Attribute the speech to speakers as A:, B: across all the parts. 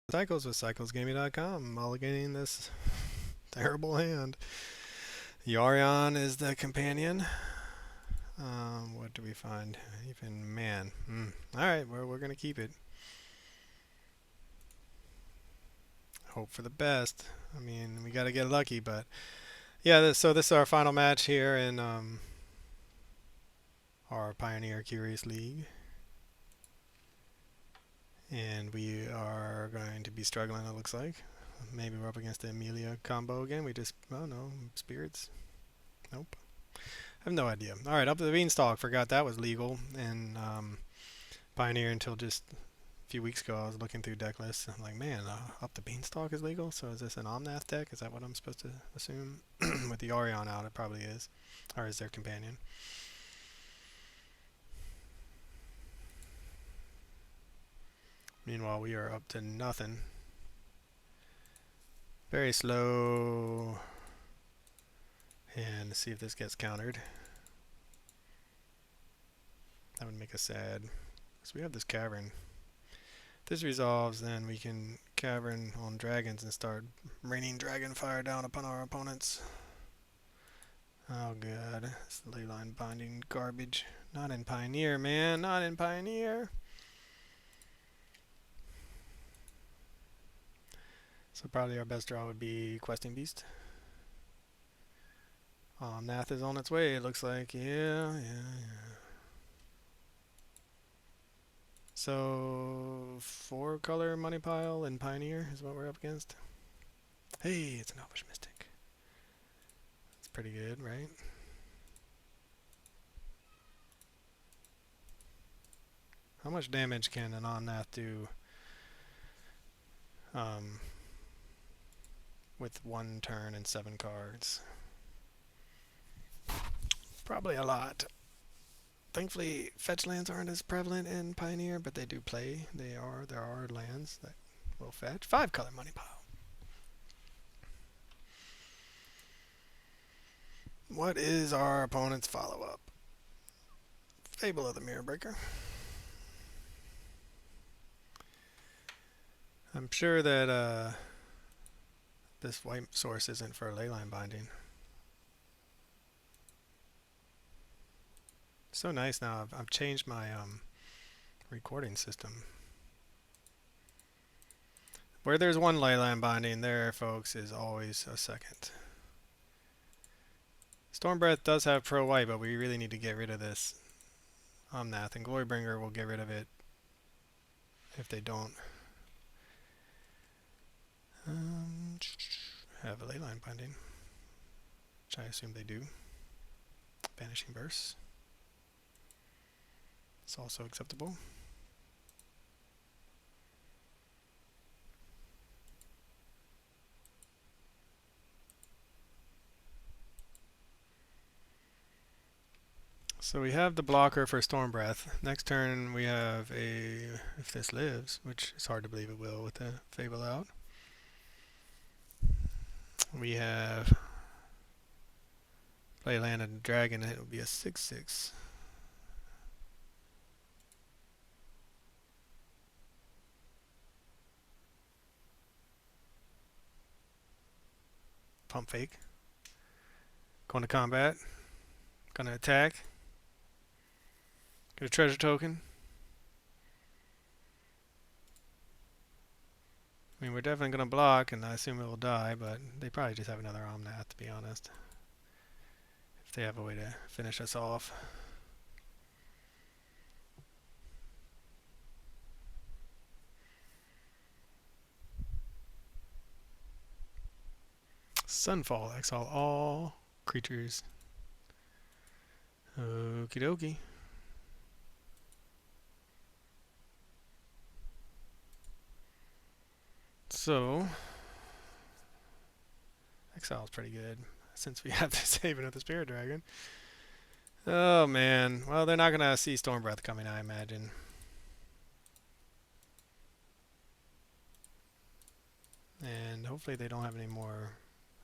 A: Cycles with CyclesGaming.com, mulliganing this terrible hand. Yorion is the companion. What do we find? Even man. Alright, we're going to keep it. Hope for the best. I mean, we got to get lucky, but yeah, so this is our final match here in our Pioneer Curious League. And we are going to be struggling, it looks like. Maybe we're up against the Amelia combo again. Oh no, spirits. Nope. I have no idea. All right, up to the beanstalk. Forgot that was legal in Pioneer until just a few weeks ago. I was looking through deck lists. I'm like, man, up the beanstalk is legal. So is this an Omnath deck? Is that what I'm supposed to assume? With the Orion out, it probably is, or is their companion. Meanwhile, we are up to nothing. Very slow. And see if this gets countered. That would make us sad. So we have this cavern. If this resolves, then we can cavern on dragons and start raining dragon fire down upon our opponents. Oh god, it's the leyline binding garbage. Not in Pioneer, man, not in Pioneer. So probably our best draw would be Questing Beast. Nath is on its way, it looks like. Yeah. So 4-color money pile in Pioneer is what we're up against. Hey, it's an Elvish Mystic. That's pretty good, right? How much damage can an Omnath do with 1 turn and 7 cards? Probably a lot. Thankfully, fetch lands aren't as prevalent in Pioneer, but they do play. There are lands that will fetch. 5-color money pile. What is our opponent's follow-up? Fable of the Mirror Breaker. I'm sure that this white source isn't for leyline binding. So nice now. I've changed my recording system. Where there's one leyline binding, there, folks, is always a second. Stormbreath does have pro white, but we really need to get rid of this Omnath, and Glorybringer will get rid of it if they don't have a leyline binding, which I assume they do. Banishing Burst. It's also acceptable. So we have the blocker for Stormbreath. Next turn we have if this lives, which is hard to believe it will with the Fable out. We have play land and dragon, and it will be a 6/6. Pump fake. Going to combat. Gonna attack. Get a treasure token. I mean, we're definitely gonna block, and I assume it will die, but they probably just have another Omnath, to be honest. If they have a way to finish us off. Sunfall, exile all creatures. Okie dokie. So, exile is pretty good since we have the Saving of the Spirit Dragon. Oh man, well they're not gonna see Stormbreath coming, I imagine. And hopefully they don't have any more.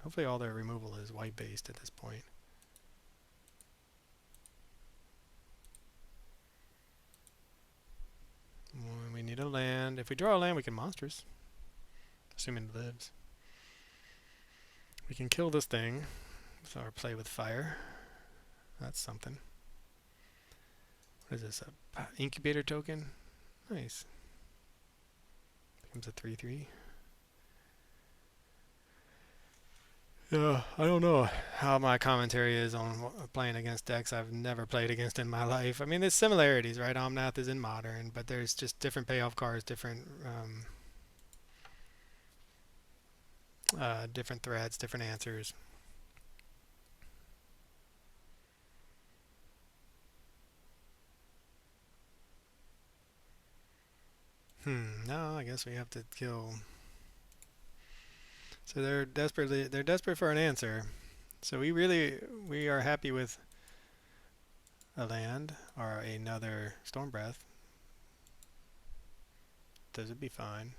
A: Hopefully all their removal is white based at this point. We need a land. If we draw a land, we can monsters. assuming it lives. We can kill this thing with our play with fire. That's something. What is this? A incubator token? Nice. Becomes a 3/3. I don't know how my commentary is on playing against decks I've never played against in my life. I mean, there's similarities, right? Omnath is in Modern, but there's just different payoff cards, different threats, different answers. No, I guess we have to kill. So they're desperate for an answer. So we are happy with a land or another Storm Breath. Does it be fine?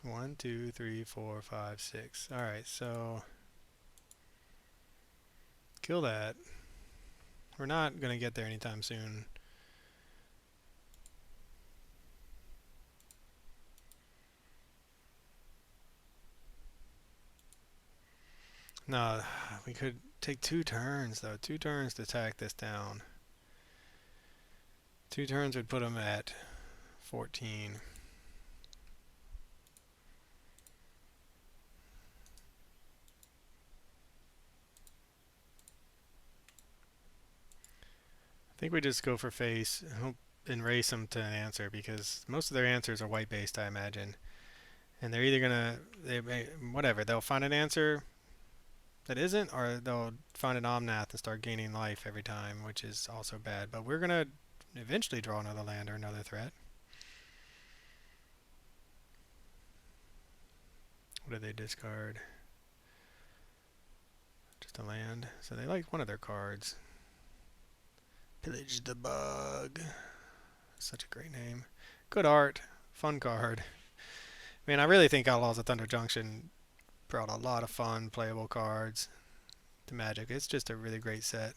A: 1, 2, 3, 4, 5, 6. All right, so kill that. We're not gonna get there anytime soon. No, we could take 2 turns though. 2 turns to attack this down. 2 turns would put them at 14. I think we just go for face and race them to an answer because most of their answers are white based, I imagine. And they're either gonna whatever, they'll find an answer that isn't, or they'll find an Omnath and start gaining life every time, which is also bad. But we're gonna eventually draw another land or another threat. What did they discard? Just a land. So they like one of their cards. Pillage the Bug. Such a great name. Good art. Fun card. Man, I really think Outlaws of Thunder Junction brought a lot of fun, playable cards to Magic. It's just a really great set.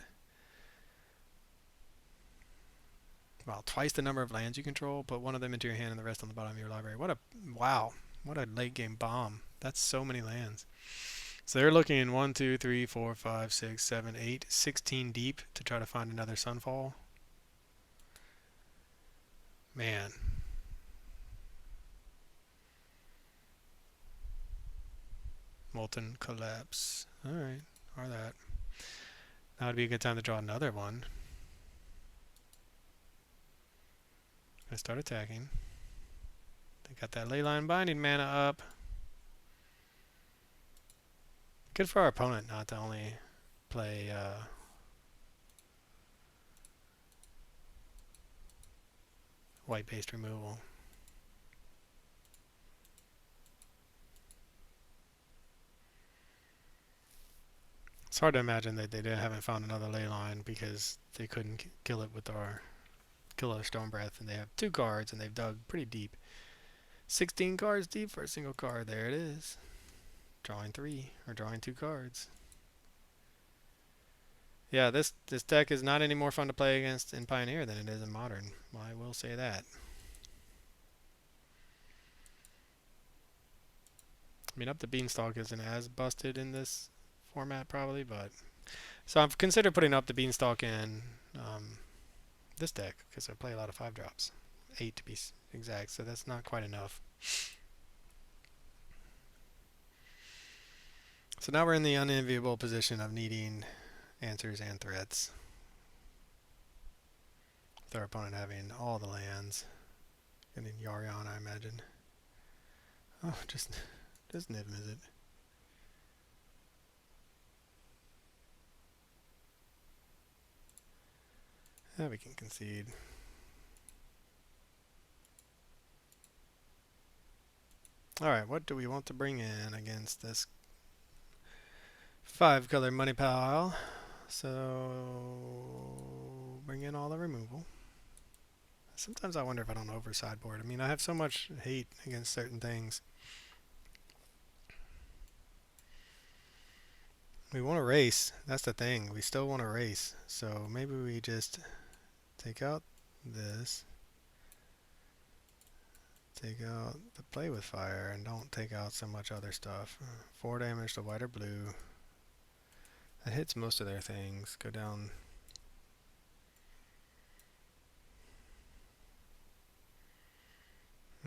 A: Wow, twice the number of lands you control. Put one of them into your hand and the rest on the bottom of your library. Wow. What a late game bomb. That's so many lands. So they're looking 1, 2, 3, 4, 5, 6, 7, 8, 16 deep to try to find another Sunfall. Man. Molten Collapse. Alright, or that. That would be a good time to draw another one. Gonna start attacking. They got that Leyline Binding mana up. Good for our opponent not to only play white-based removal. It's hard to imagine that they haven't found another Leyline because they couldn't kill it with our Killer Stone Breath, and they have 2 cards and they've dug pretty deep. 16 cards deep for a single card. There it is. Drawing 3 or drawing 2 cards. Yeah, this deck is not any more fun to play against in Pioneer than it is in Modern. Well, I will say that. I mean, Up the Beanstalk isn't as busted in this format probably, but so I've considered putting Up the Beanstalk in this deck because I play a lot of 5-drops, 8 to be exact. So that's not quite enough. So now we're in the unenviable position of needing answers and threats. With our opponent having all the lands. Getting Yarion, I imagine. Oh, just Niv Mizzet. Yeah, we can concede. Alright, what do we want to bring in against this 5-color money pile? So bring in all the removal. Sometimes I wonder if I don't over-sideboard. I mean, I have so much hate against certain things. We want to race. That's the thing. We still want to race. So maybe we just take out this. Take out the play with fire and don't take out so much other stuff. 4 damage to white or blue. That hits most of their things. Go down.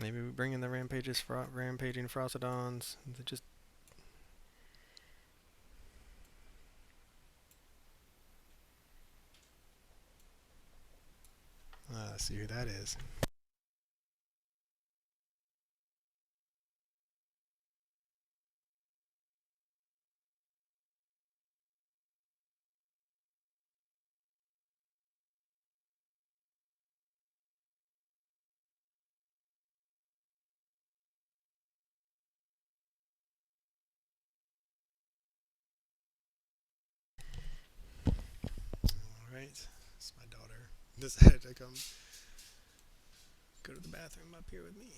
A: Maybe we bring in the rampaging Frostodons. They just let's see who that is. Alright, it's my daughter. Decided to come go to the bathroom up here with me.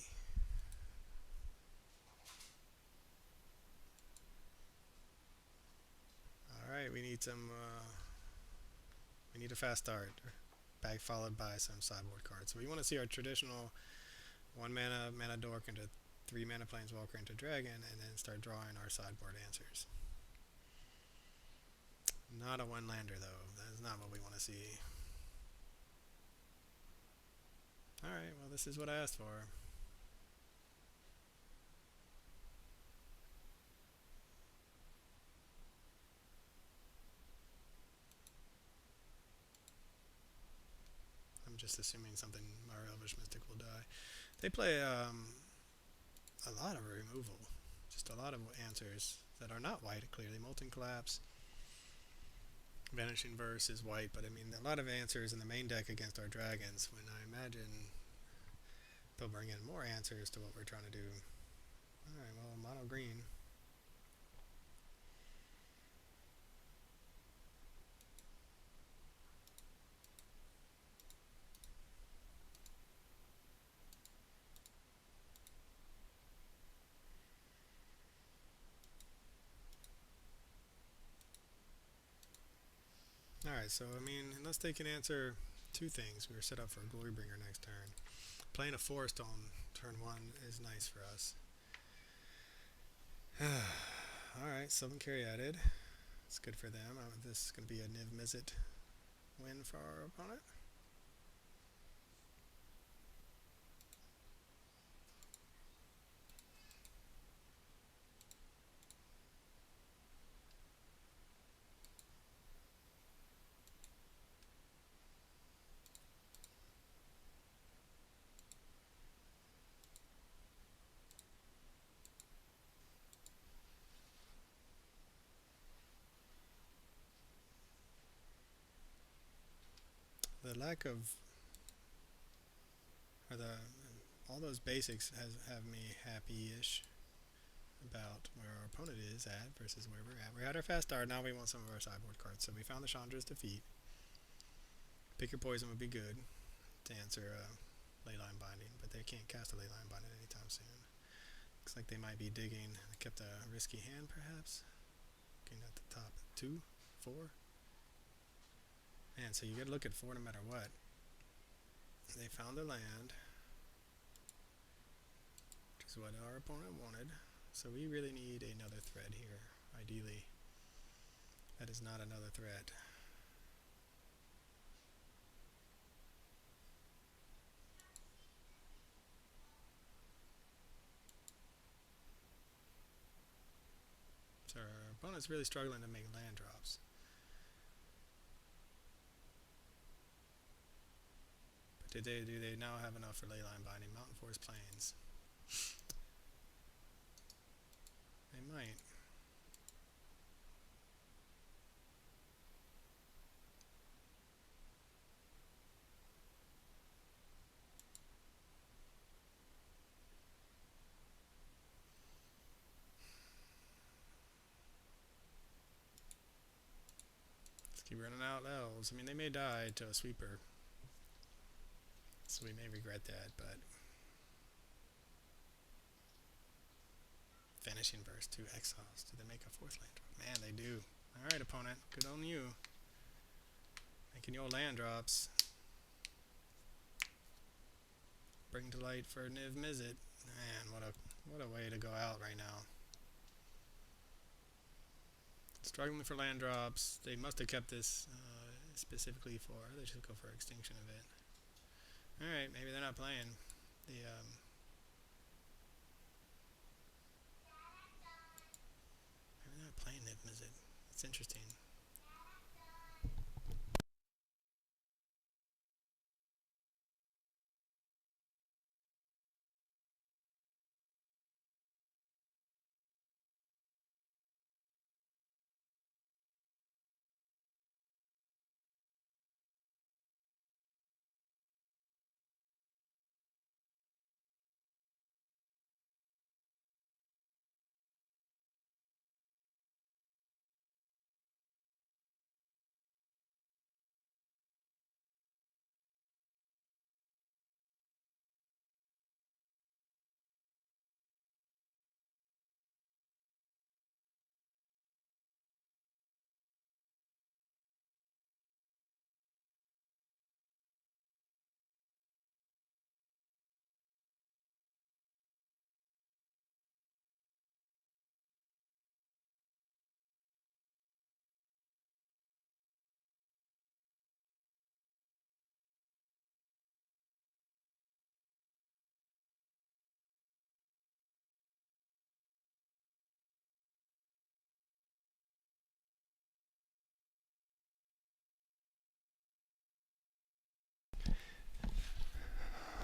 A: Alright, we need some, we need a fast start. Back followed by some sideboard cards. So we want to see our traditional 1 mana dork into 3 mana planeswalker into dragon, and then start drawing our sideboard answers. Not a 1-lander though. That is not what we want to see. Alright, well this is what I asked for. I'm just assuming something, our Elvish Mystic will die. They play a lot of removal. Just a lot of answers that are not white, clearly. Molten Collapse. Vanishing Verse is white, but I mean, a lot of answers in the main deck against our dragons, when I imagine they'll bring in more answers to what we're trying to do. Alright, well, mono green. Alright, so I mean, unless they can answer 2 things, we were set up for a Glorybringer next turn. Playing a Forest on turn 1 is nice for us. Alright, Sylvan Caryatid. It's good for them. This is going to be a Niv Mizzet win for our opponent. The lack of, or the, all those basics have me happy-ish about where our opponent is at versus where we're at. We're at our fast start, now we want some of our sideboard cards. So we found the Chandra's Defeat. Pick Your Poison would be good to answer Leyline Binding, but they can't cast a Leyline Binding anytime soon. Looks like they might be digging. They kept a risky hand, perhaps. Looking at the top 2, 4. Man, so you gotta look at 4 no matter what. They found their land, which is what our opponent wanted. So we really need another threat here, ideally. That is not another threat. So our opponent's really struggling to make land drops. But do they now have enough for Leyline Binding? Mountain Forest Plains. They might. Let's keep running out elves. I mean, they may die to a sweeper, so we may regret that, but Vanishing Verse, 2 exiles. Do they make a 4th land drop? Man, they do. Alright, opponent. Good on you. Making your land drops. Bring to light for Niv Mizzet. Man, what a way to go out right now. Struggling for land drops. They must have kept this specifically for. They should go for Extinction Event. Alright, maybe they're not playing the. Maybe they're not playing Niv Mizzet. It's interesting.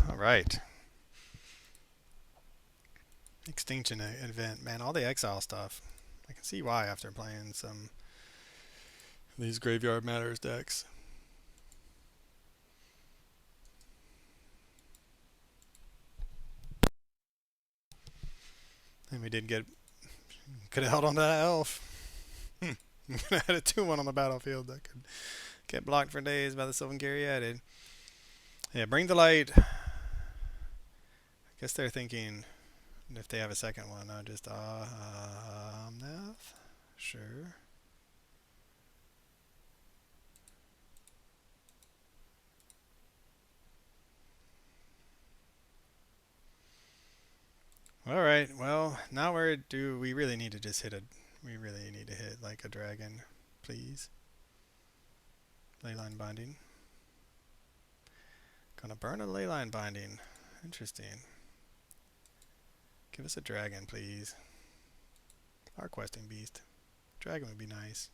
A: Alright. Extinction Event. Man, all the exile stuff. I can see why after playing some of these Graveyard Matters decks. And we did get. Could have held on to that elf. Could have had a 2-1 on the battlefield that could get blocked for days by the Sylvan Caryatid. Yeah, Bring the Light. I guess they're thinking if they have a second one, just Omnath. Sure. All right. Well, now we really need to just hit a. We really need to hit like a dragon, please. Leyline Binding. Gonna burn a Leyline Binding. Interesting. Give us a dragon, please. Our questing beast. Dragon would be nice.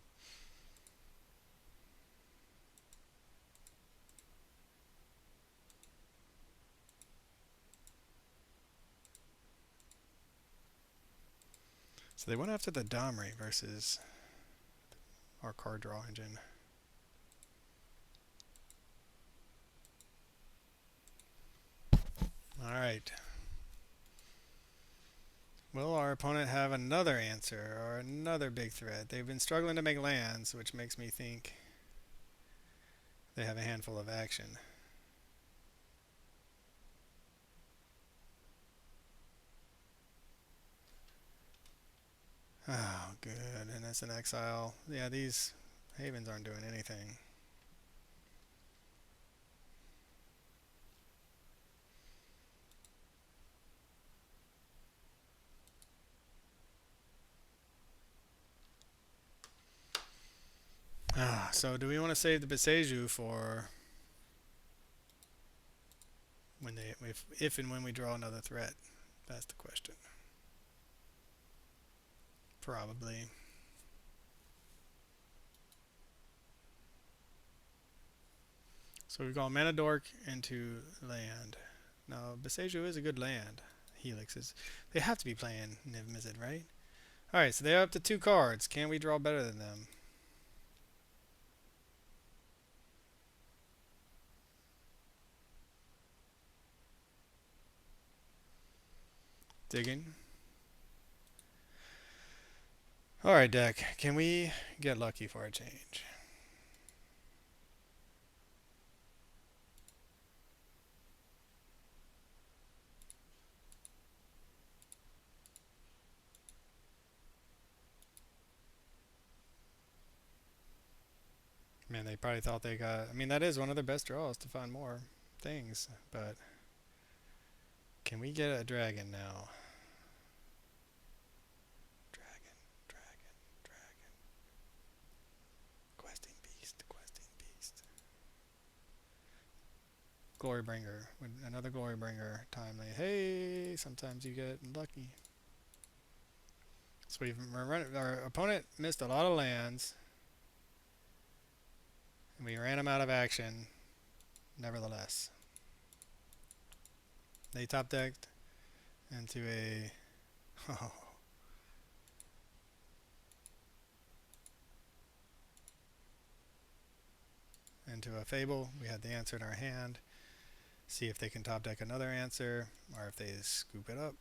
A: So they went after the Domri versus our card draw engine. Alright. Will our opponent have another answer or another big threat? They've been struggling to make lands, which makes me think they have a handful of action. Oh, good. And it's an exile. Yeah, these havens aren't doing anything. So do we want to save the Beseju for when they, if and when we draw another threat? That's the question. Probably. So we've got Mana Dork into land. Now, Beseju is a good land. Helix is. They have to be playing Niv Mizzet, right? Alright, so they're up to 2 cards. Can we draw better than them? Digging. Alright, deck. Can we get lucky for a change? Man, they probably thought they got. I mean, that is one of their best draws to find more things, but Can we get a dragon now? Dragon, dragon, dragon. Questing beast, questing beast. Glorybringer. Another Glorybringer. Timely. Hey, sometimes you get lucky. So our opponent missed a lot of lands. And we ran them out of action. Nevertheless. They top decked into a... Oh. Into a Fable. We had the answer in our hand. See if they can top deck another answer, or if they scoop it up.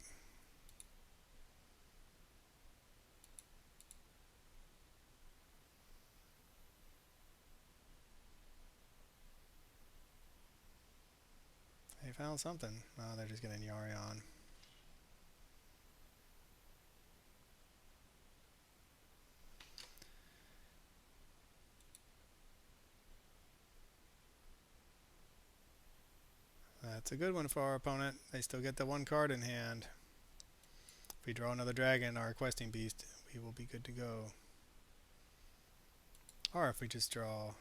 A: They found something. Oh, they're just getting Yarion. That's a good one for our opponent. They still get the one card in hand. If we draw another dragon, our questing beast, we will be good to go. Or if we just draw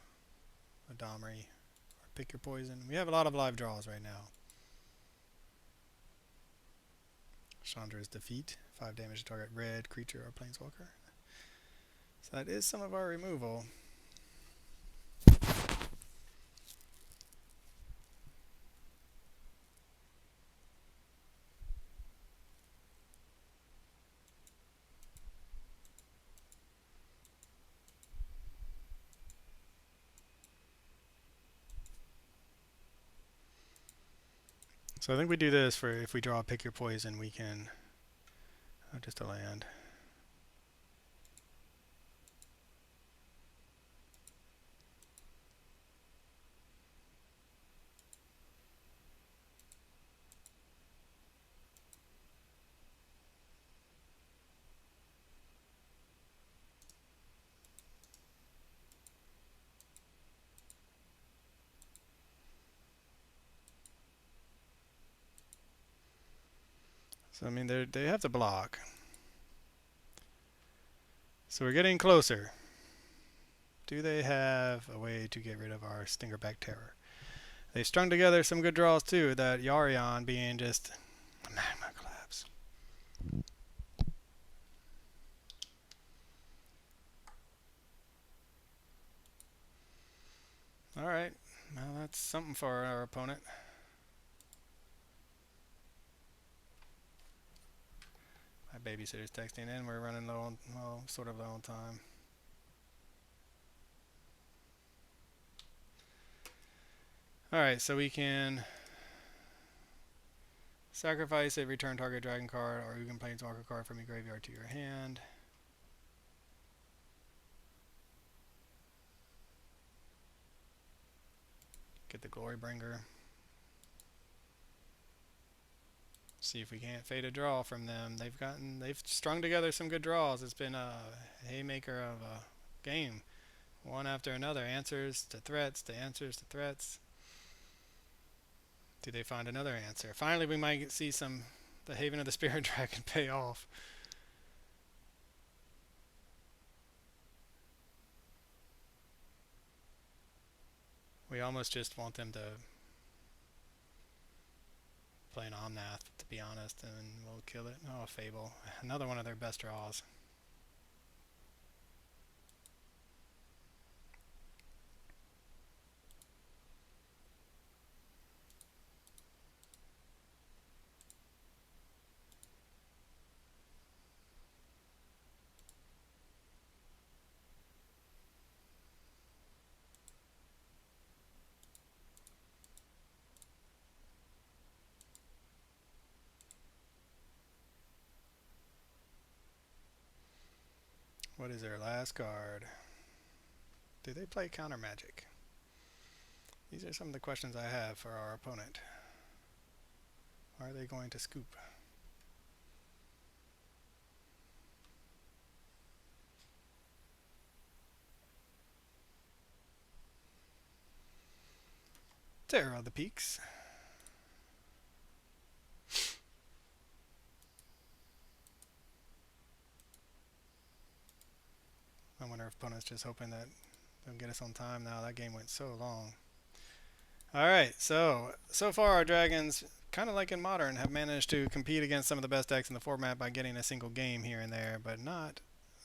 A: a Domri, or pick your poison. We have a lot of live draws right now. Chandra's defeat. 5 damage to target red creature or planeswalker. So that is some of our removal. So I think we do this for if we draw pick your poison, we can just a land. So I mean they have to block. So we're getting closer. Do they have a way to get rid of our Stingerback Terror? They strung together some good draws too, that Yarion being just a magma collapse. Alright, well that's something for our opponent. My babysitter's texting in, we're running low on, well, sort of low on time. Alright, so we can sacrifice it, return target dragon card, or you can planeswalker card from your graveyard to your hand. Get the Glorybringer. See if we can't fade a draw from them. They've strung together some good draws. It's been a haymaker of a game. One after another. Answers to threats to answers to threats. Do they find another answer? Finally we might see the Haven of the Spirit Dragon pay off. We almost just want them to play an Omnath, to be honest, and we'll kill it. Oh, Fable. Another one of their best draws. What is their last card? Do they play counter magic? These are some of the questions I have for our opponent. Are they going to scoop? Terror of the Peaks. our opponent's just hoping that they'll get us on time now. That game went so long. Alright, so far our Dragons, kind of like in Modern, have managed to compete against some of the best decks in the format by getting a single game here and there, but not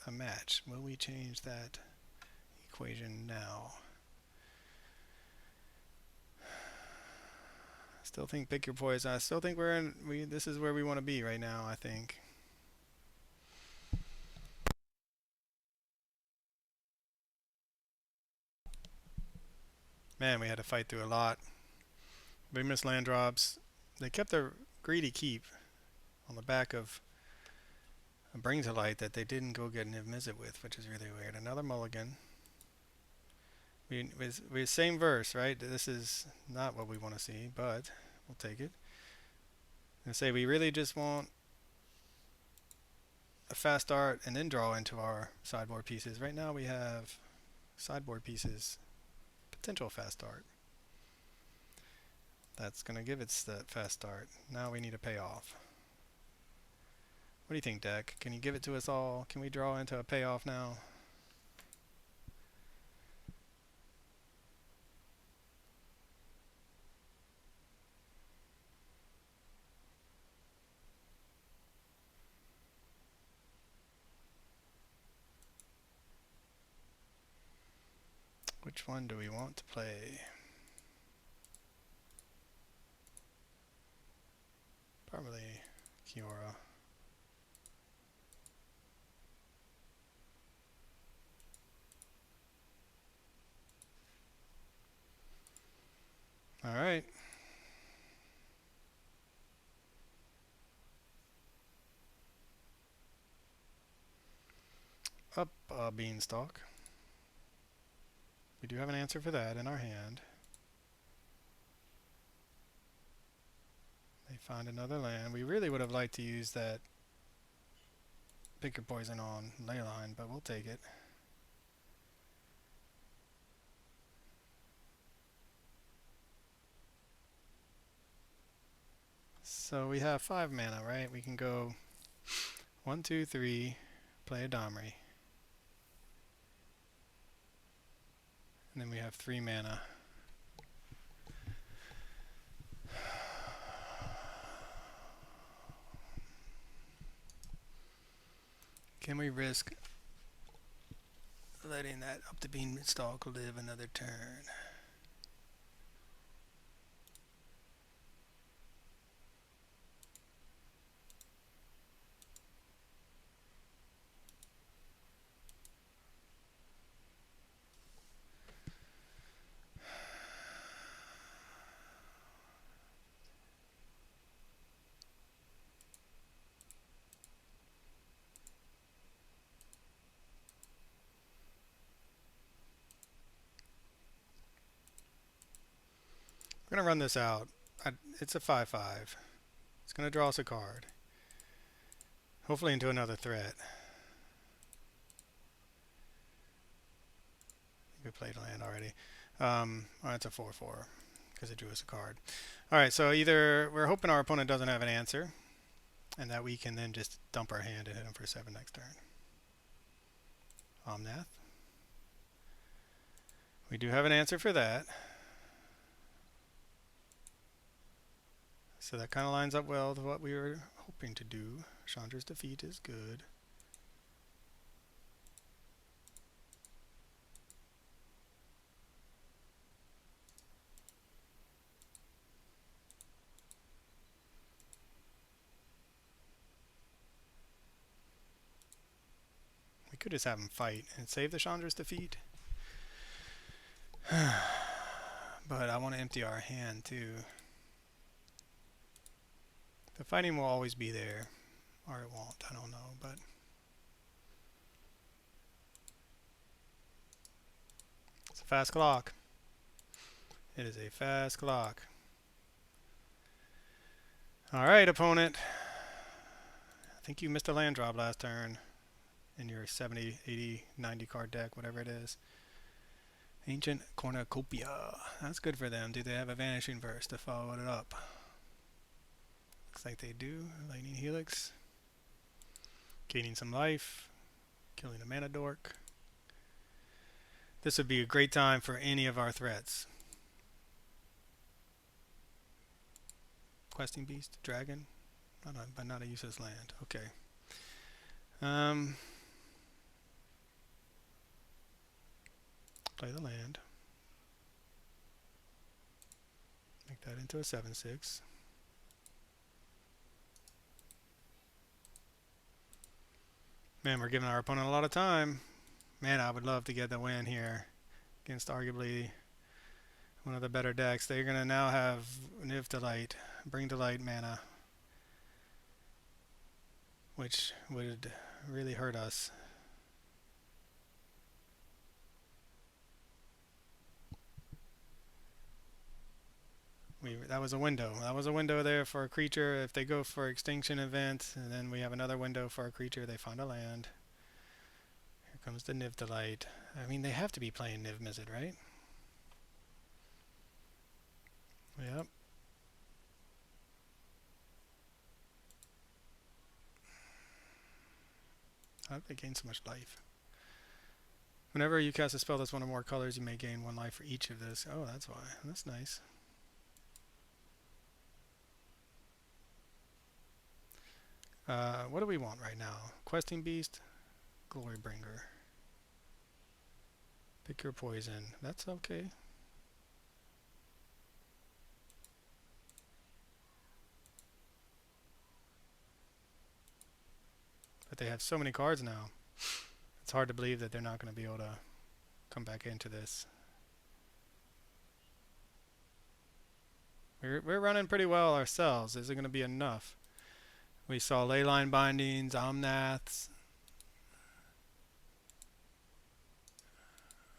A: a match. Will we change that equation now? Still think pick your poison. I still think this is where we want to be right now, I think. Man, we had to fight through a lot. We missed land drops. They kept their greedy keep on the back of a Bring to Light that they didn't go get an Invisible with, which is really weird. Another mulligan. We same verse, right? This is not what we want to see, but we'll take it. And say we really just want a fast start and then draw into our sideboard pieces. Right now we have sideboard pieces, potential fast start. That's going to give us that fast start. Now we need a payoff. What do you think, deck? Can you give it to us all? Can we draw into a payoff now? Which one do we want to play? Probably Kiora. Alright. Up Beanstalk. We do have an answer for that in our hand. They find another land. We really would have liked to use that Pick Your Poison on Leyline, but we'll take it. So we have 5 mana, right? We can go 1, 2, 3, play a Domri. And then we have 3 mana. Can we risk letting that Up the Beanstalk live another turn? We're going to run this out. It's a 5/5. It's going to draw us a card. Hopefully into another threat. We played land already. Oh, it's a 4/4 because it drew us a card. Alright, so either we're hoping our opponent doesn't have an answer and that we can then just dump our hand and hit him for 7 next turn. Omnath. We do have an answer for that. So that kind of lines up well with what we were hoping to do. Chandra's Defeat is good. We could just have him fight and save the Chandra's Defeat. But I want to empty our hand too. The fighting will always be there. Or it won't, I don't know, but it's a fast clock. It is a fast clock. Alright, opponent. I think you missed a land drop last turn in your 70, 80, 90 card deck, whatever it is. Ancient Cornucopia. That's good for them. Do they have a Vanishing Verse to follow it up? Looks like they do. Lightning Helix. Gaining some life. Killing a mana dork. This would be a great time for any of our threats. Questing beast, dragon, but not a useless land. Okay. Play the land. Make that into a 7/6. Man, we're giving our opponent a lot of time. Man, I would love to get the win here against arguably one of the better decks. They're going to now have Niv Delight, Bring Delight mana, which would really hurt us. That was a window. That was a window there for a creature. If they go for extinction event, and then we have another window for a creature, they find a land. Here comes the Niv Delight. I mean, they have to be playing Niv Mizzet, right? Yep. How did they gain so much life? Whenever you cast a spell that's one or more colors, you may gain 1 life for each of this. Oh, that's why. That's nice. What do we want right now? Questing Beast, Glorybringer. Pick your poison. That's okay. But they have so many cards now. It's hard to believe that they're not going to be able to come back into this. We're running pretty well ourselves. Is it going to be enough? We saw Leyline Bindings, Omnaths.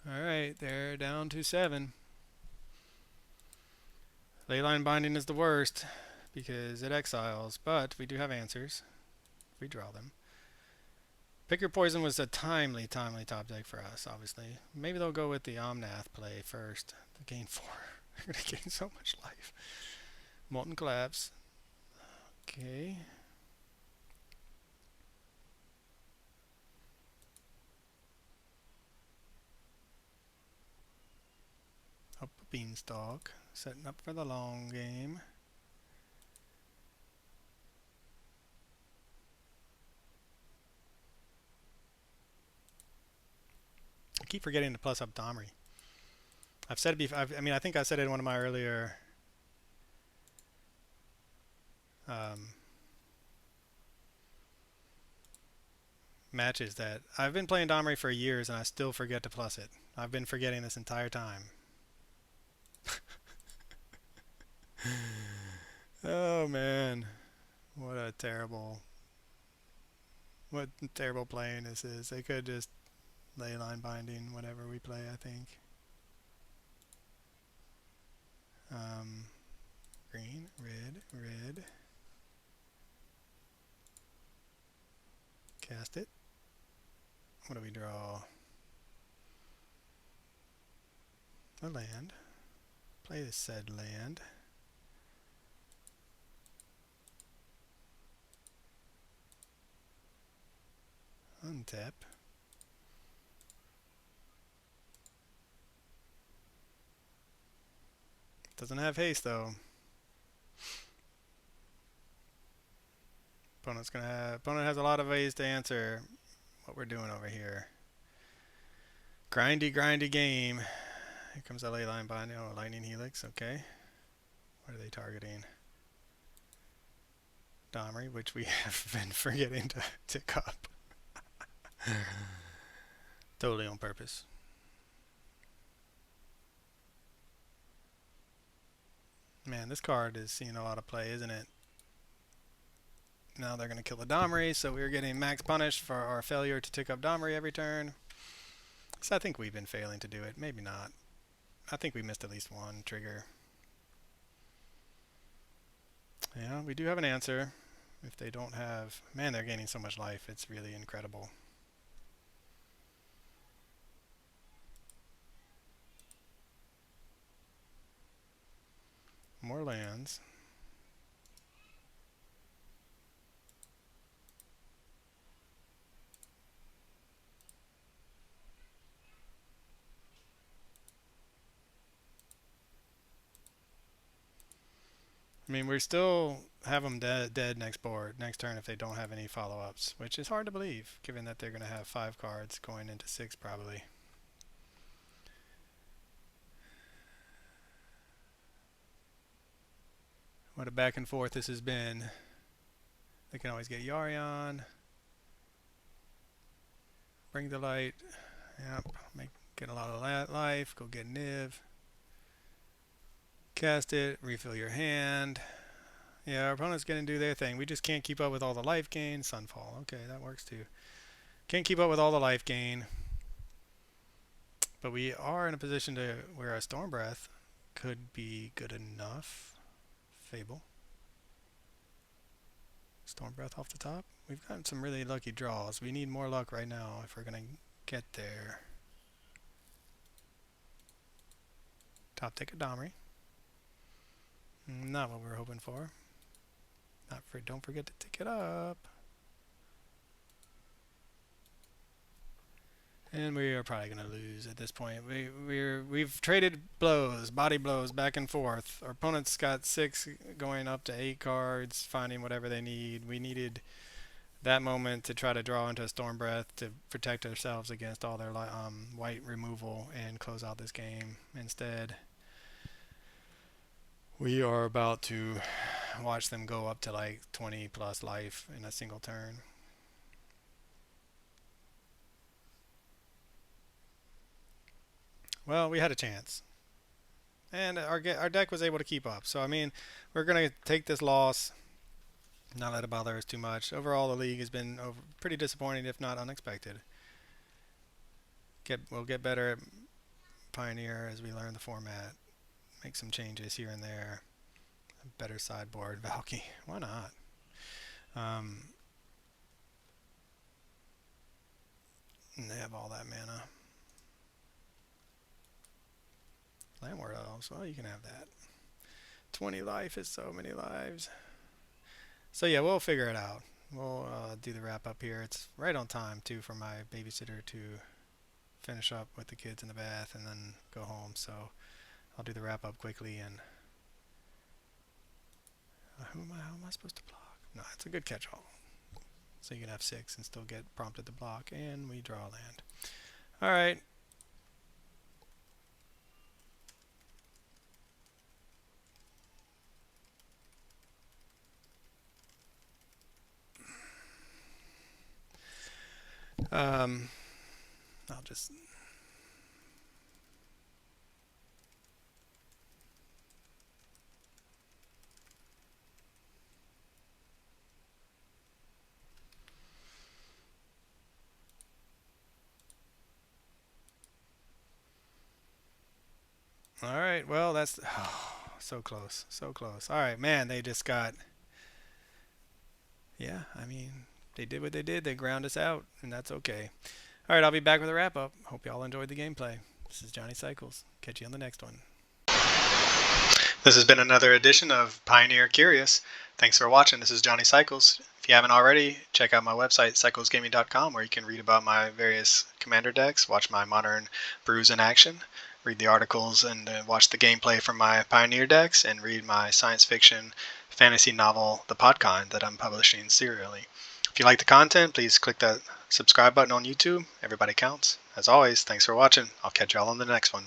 A: Alright, they're down to 7. Leyline Binding is the worst because it exiles, but we do have answers if we draw them. Pick Your Poison was a timely top deck for us, obviously. Maybe they'll go with the Omnath play first. They gain 4. They're going to gain so much life. Molten Collapse. Okay. Up a Beanstalk. Setting up for the long game. I keep forgetting to plus up Domri. I've said it before. I think I said it in one of my earlier matches that I've been playing Domri for years and I still forget to plus it. I've been forgetting this entire time. Oh man, what terrible playing this is. They could just Leyline Binding whatever we play, I think. Green, red. Cast it. What do we draw? A land. Play the said land. Untap. Doesn't have haste though. Opponent has a lot of ways to answer what we're doing over here. Grindy game. Here comes the Leyline Binding. Oh, Lightning Helix. Okay. What are they targeting? Domri, which we have been forgetting to tick up. Totally on purpose. Man, this card is seeing a lot of play, isn't it? Now they're going to kill the Domri, so we're getting max punished for our failure to tick up Domri every turn. So I think we've been failing to do it. Maybe not. I think we missed at least one trigger. Yeah, we do have an answer. If they don't have... Man, they're gaining so much life. It's really incredible. More lands. I mean, we still have them dead next turn if they don't have any follow-ups, which is hard to believe, given that they're going to have 5 cards going into 6 probably. What a back and forth this has been. They can always get Yarion. Bring the light. Yep. Get a lot of life. Go get Niv. Cast it. Refill your hand. Yeah, our opponent's going to do their thing. We just can't keep up with all the life gain. Sunfall. Okay, that works too. Can't keep up with all the life gain. But we are in a position to where a Storm Breath could be good enough. Fable. Storm Breath off the top. We've gotten some really lucky draws. We need more luck right now if we're going to get there. Top ticket Domri. Not what we were hoping for. Don't forget to tick it up. And we are probably going to lose at this point. We've traded body blows back and forth. Our opponent's got 6 going up to 8 cards, finding whatever they need. We needed that moment to try to draw into a Storm Breath to protect ourselves against all their white removal and close out this game. Instead, we are about to watch them go up to like 20 plus life in a single turn. Well, we had a chance. And our deck was able to keep up. So, I mean, we're going to take this loss, not let it bother us too much. Overall, the league has been pretty disappointing, if not unexpected. We'll get better at Pioneer as we learn the format. Make some changes here and there. A better sideboard. Valky. Why not? And they have all that mana. Landward Elves. Well, you can have that. 20 life is so many lives. So yeah, we'll figure it out. We'll do the wrap up here. It's right on time too for my babysitter to finish up with the kids in the bath and then go home. So I'll do the wrap up quickly. And how am I supposed to block? No, it's a good catch-all. So you can have 6 and still get prompted to block, and we draw land. All right. I'll just... All right, well, that's so close, so close. All right, man, they just got... Yeah, I mean, they did what they did. They ground us out, and that's okay. All right, I'll be back with a wrap-up. Hope y'all enjoyed the gameplay. This is Johnny Cycles. Catch you on the next one. This has been another edition of Pioneer Curious. Thanks for watching. This is Johnny Cycles. If you haven't already, check out my website, cyclesgaming.com, where you can read about my various commander decks, watch my modern brews in action, read the articles and watch the gameplay from my Pioneer decks, and read my science fiction fantasy novel, The Podkind, that I'm publishing serially. If you like the content, please click that subscribe button on YouTube. Everybody counts. As always, thanks for watching. I'll catch y'all on the next one.